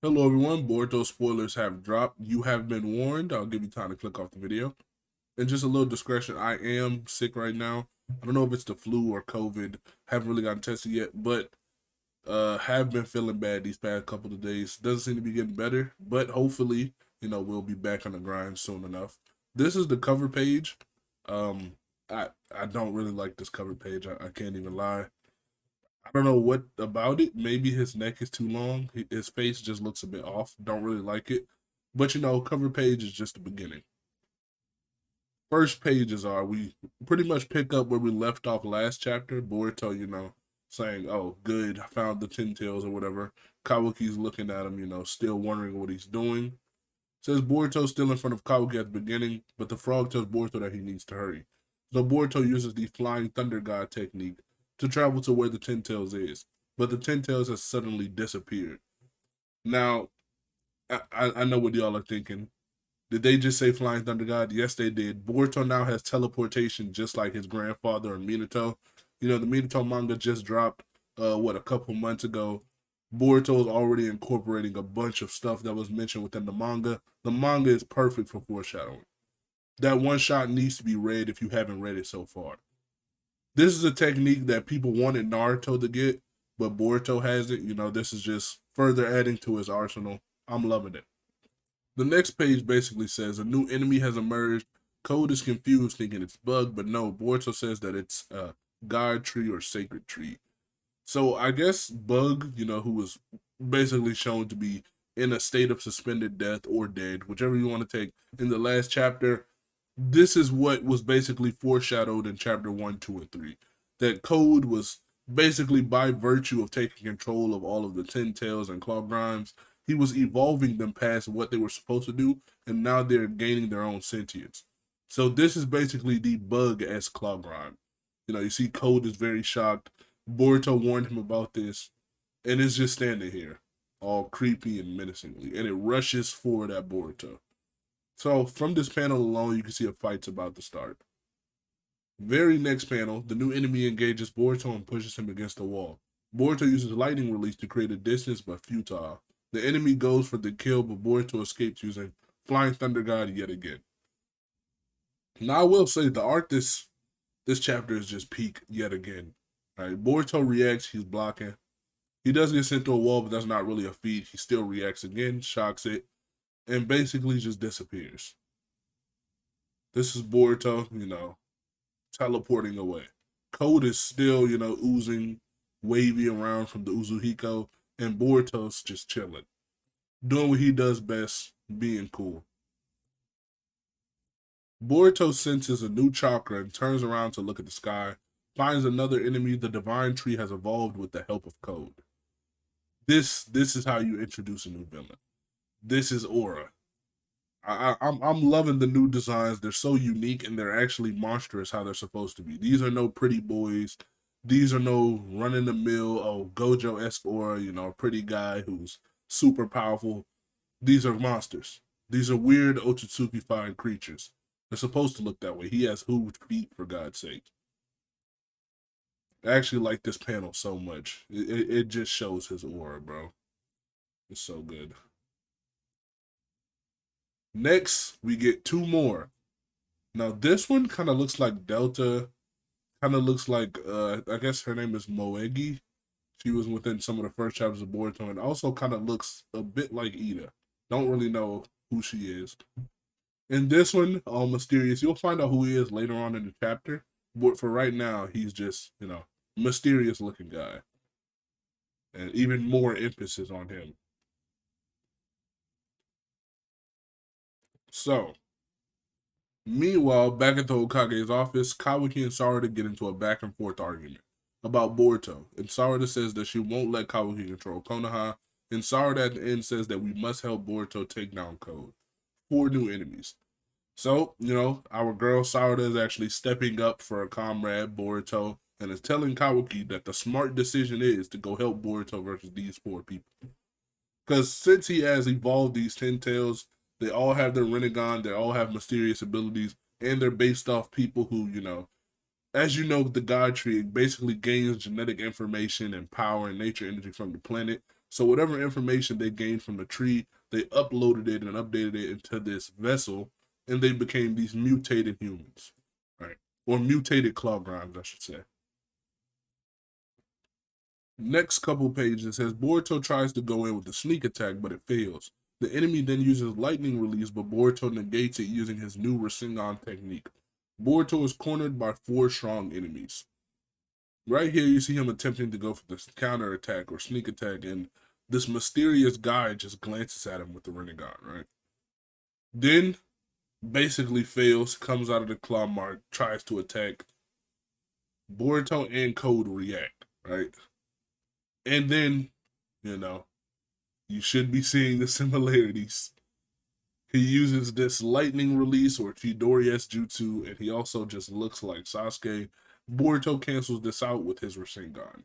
Hello everyone, Boruto spoilers have dropped. You have been warned. I'll give you time to click off the video. And just a little discretion, I am sick right now. I don't know if it's the flu or COVID. Haven't really gotten tested yet, but have been feeling bad these past couple of days. Doesn't seem to be getting better, but hopefully, we'll be back on the grind soon enough. This is the cover page. Um, I don't really like this cover page. I can't even lie. I don't know what about it. Maybe his neck is too long. His face just looks a bit off. Don't really like it. But cover page is just the beginning. First pages are we pretty much pick up where we left off last chapter. Boruto, saying, "Oh, good, I found the Ten Tails or whatever." Kawaki's looking at him, still wondering what he's doing. Says Boruto's still in front of Kawaki at the beginning, but the frog tells Boruto that he needs to hurry. So Boruto uses the Flying Thunder God technique to travel to where the Ten Tails is, but the Ten Tails has suddenly disappeared. Now, I know what y'all are thinking. Did they just say Flying Thunder God? Yes, they did. Boruto now has teleportation just like his grandfather and Minato. The Minato manga just dropped, a couple months ago. Boruto is already incorporating a bunch of stuff that was mentioned within the manga. The manga is perfect for foreshadowing. That one shot needs to be read if you haven't read it so far. This is a technique that people wanted Naruto to get, but Boruto has it. This is just further adding to his arsenal. I'm loving it. The next page basically says a new enemy has emerged. Code is confused, thinking it's bug, but no, Boruto says that it's a god tree or sacred tree. So I guess Bug, who was basically shown to be in a state of suspended death or dead, whichever you want to take, in the last chapter, this is what was basically foreshadowed in chapter 1, 2, and 3. That Code was basically by virtue of taking control of all of the Ten Tails and Claw Grimes, he was evolving them past what they were supposed to do, and now they're gaining their own sentience. So this is basically the Bug as Claw Grime. You see Code is very shocked. Boruto warned him about this, and it's just standing here, all creepy and menacingly, and it rushes forward at Boruto. So from this panel alone, you can see a fight's about to start. Very next panel, the new enemy engages Boruto and pushes him against the wall. Boruto uses lightning release to create a distance, but futile. The enemy goes for the kill, but Boruto escapes using Flying Thunder God yet again. Now I will say the art this chapter is just peak yet again. All right, Boruto reacts, he's blocking. He does get sent to a wall, but that's not really a feat. He still reacts again, shocks it, and basically just disappears. This is Boruto, teleporting away. Code is still, oozing, wavy around from the Uzuhiko, and Boruto's just chilling, doing what he does best, being cool. Boruto senses a new chakra and turns around to look at the sky, finds another enemy. The divine tree has evolved with the help of Code. This is how you introduce a new villain. This is Aura. I'm loving the new designs. They're so unique and they're actually monstrous how they're supposed to be. These are no pretty boys. These are no run in the mill, Gojo esque Aura, a pretty guy who's super powerful. These are monsters. These are weird Otsutsuki fine creatures. They're supposed to look that way. He has hooved feet, for God's sake. I actually like this panel so much. It just shows his aura, bro. It's so good. Next, we get two more. Now, this one kind of looks like Delta. Kind of looks like, I guess her name is Moegi. She was within some of the first chapters of Boruto, and also kind of looks a bit like Ida. Don't really know who she is. In this one, all mysterious. You'll find out who he is later on in the chapter. But for right now, he's just, mysterious looking guy. And even more emphasis on him. So, meanwhile, back at the Hokage's office, Kawaki and Sarada get into a back and forth argument about Boruto. And Sarada says that she won't let Kawaki control Konoha. And Sarada at the end says that we must help Boruto take down Code. 4 new enemies. So, our girl Sarada is actually stepping up for a comrade, Boruto, and is telling Kawaki that the smart decision is to go help Boruto versus these 4 people. Because since he has evolved these Ten Tails, they all have their Rinnegan, they all have mysterious abilities, and they're based off people who, as the God Tree basically gains genetic information and power and nature energy from the planet. So whatever information they gained from the tree, they uploaded it and updated it into this vessel, and they became these mutated humans, right? Or mutated claw grimes, I should say. Next couple pages says Boruto tries to go in with a sneak attack, but it fails. The enemy then uses lightning release, but Boruto negates it using his new Rasengan technique. Boruto is cornered by 4 strong enemies. Right here, you see him attempting to go for this counter attack or sneak attack, and this mysterious guy just glances at him with the Rinnegan, right? Then, basically fails, comes out of the claw mark, tries to attack. Boruto and Code react, right? And then, you know, you should be seeing the similarities. He uses this lightning release or Chidori S Jutsu, and he also just looks like Sasuke. Boruto cancels this out with his Rasengan.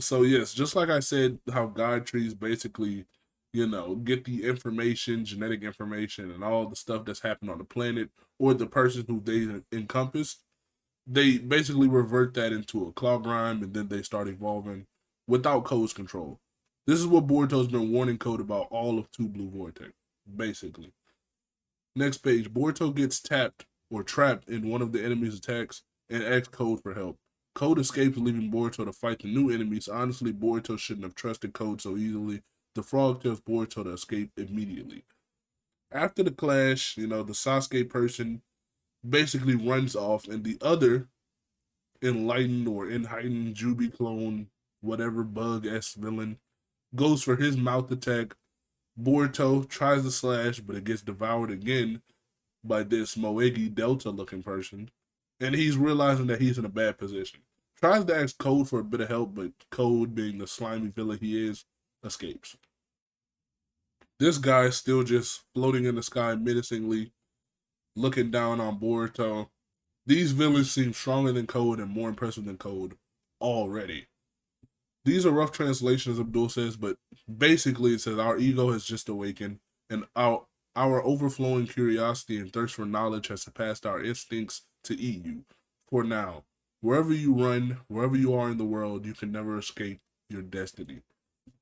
So yes, just like I said, how God trees basically, get the information, genetic information, and all the stuff that's happened on the planet or the person who they encompassed, they basically revert that into a claw grime, and then they start evolving without Code's control. This is what Boruto's been warning Code about all of Two Blue Vortex, basically. Next page, Boruto gets tapped or trapped in one of the enemy's attacks and asks Code for help. Code escapes, leaving Boruto to fight the new enemies. Honestly, Boruto shouldn't have trusted Code so easily. The frog tells Boruto to escape immediately. After the clash, the Sasuke person basically runs off, and the other enlightened or enheightened Jubi clone, whatever bug-s villain, goes for his mouth attack. Boruto tries to slash, but it gets devoured again by this Moegi Delta looking person. And he's realizing that he's in a bad position. Tries to ask Code for a bit of help, but Code, being the slimy villain he is, escapes. This guy is still just floating in the sky menacingly, looking down on Boruto. These villains seem stronger than Code and more impressive than Code already. These are rough translations, Abdul says, but basically it says our ego has just awakened, and our overflowing curiosity and thirst for knowledge has surpassed our instincts to eat you. For now, wherever you run, wherever you are in the world, you can never escape your destiny.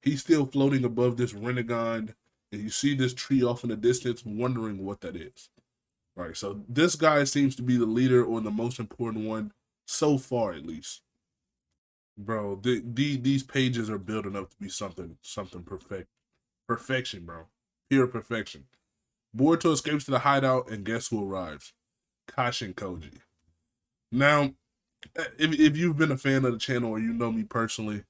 He's still floating above this Rinnegan, and you see this tree off in the distance, wondering what that is. Right, so this guy seems to be the leader or the most important one, so far at least. Bro, these pages are building up to be something perfection, bro. Pure perfection. Boruto escapes to the hideout, and guess who arrives? Kashin Koji. Now, if you've been a fan of the channel or you know me personally,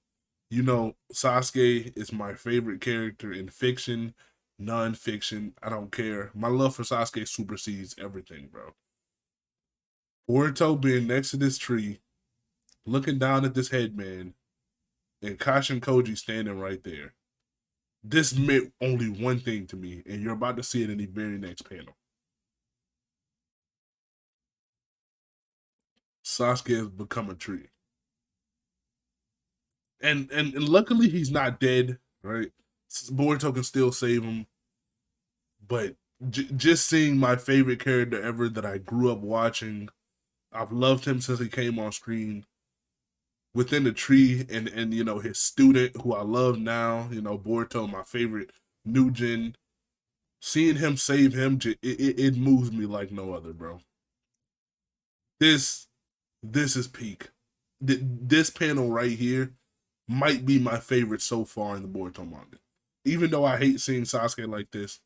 you know Sasuke is my favorite character in fiction, non-fiction. I don't care. My love for Sasuke supersedes everything, bro. Boruto being next to this tree, looking down at this headman, and Kashin Koji standing right there. This meant only one thing to me, and you're about to see it in the very next panel. Sasuke has become a tree. And luckily he's not dead, right? Boruto can still save him. But just seeing my favorite character ever that I grew up watching, I've loved him since he came on screen, within the tree, and his student who I love now, Boruto, my favorite new gen. Seeing him save him, it moves me like no other, bro. This is peak. This panel right here might be my favorite so far in the Boruto manga. Even though I hate seeing Sasuke like this,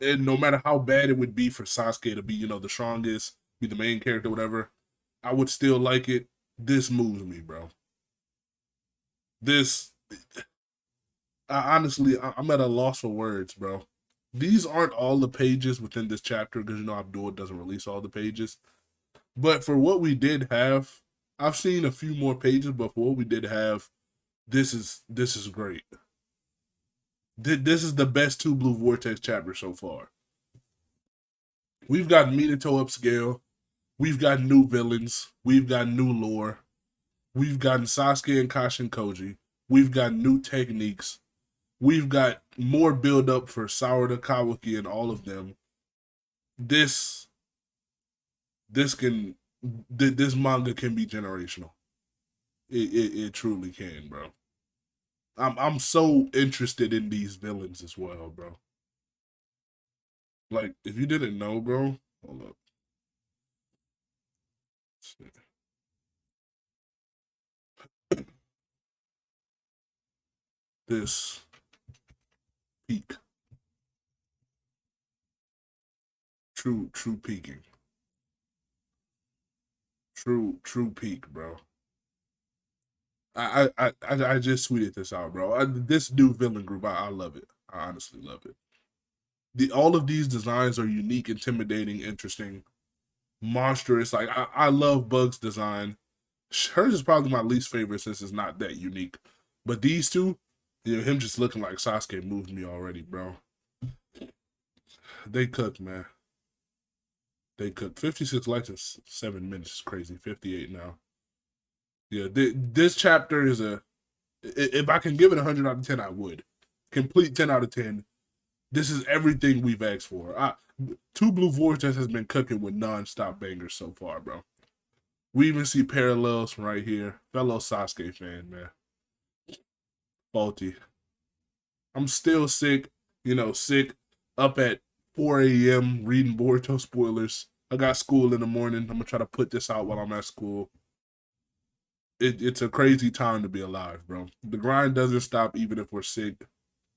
and no matter how bad it would be for Sasuke to be, the strongest, be the main character, whatever, I would still like it. This moves me, bro. This, I'm at a loss for words, bro. These aren't all the pages within this chapter because Abdul doesn't release all the pages. But for what we did have, I've seen a few more pages, but for what we did have, this is great. This is the best Two Blue Vortex chapter so far. We've got Minato upscale. We've got new villains. We've got new lore. We've gotten Sasuke and Kashin Koji. We've got new techniques. We've got more build up for Sarada, Kawaki, and all of them. This manga can be generational. It truly can, bro. I'm so interested in these villains as well, bro. Like, if you didn't know, bro, hold up. This peak, true peaking, true peak, bro. I just tweeted this out, bro. This new villain group, I love it. I honestly love it. All of these designs are unique, intimidating, interesting, monstrous. Like I love Bug's design. Hers is probably my least favorite since it's not that unique. But these two, him just looking like Sasuke moved me already, bro. They cook, man. They cook. 56 likes in 7 minutes is crazy. 58 now. Yeah, this chapter is a. If I can give it 100 out of 10, I would. Complete 10 out of 10. This is everything we've asked for. Two Blue Vortex has been cooking with non-stop bangers so far, bro. We even see parallels from right here. Fellow Sasuke fan, man. Faulty. I'm still sick, sick up at 4 a.m. reading Boruto spoilers. I got school in the morning. I'm gonna try to put this out while I'm at school. It's a crazy time to be alive, bro. The grind doesn't stop even if we're sick.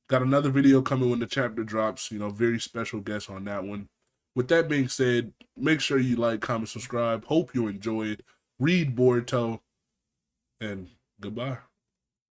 Got another video coming when the chapter drops. Very special guest on that one. With that being said, make sure you like, comment, subscribe. Hope you enjoyed. Read Boruto, and goodbye.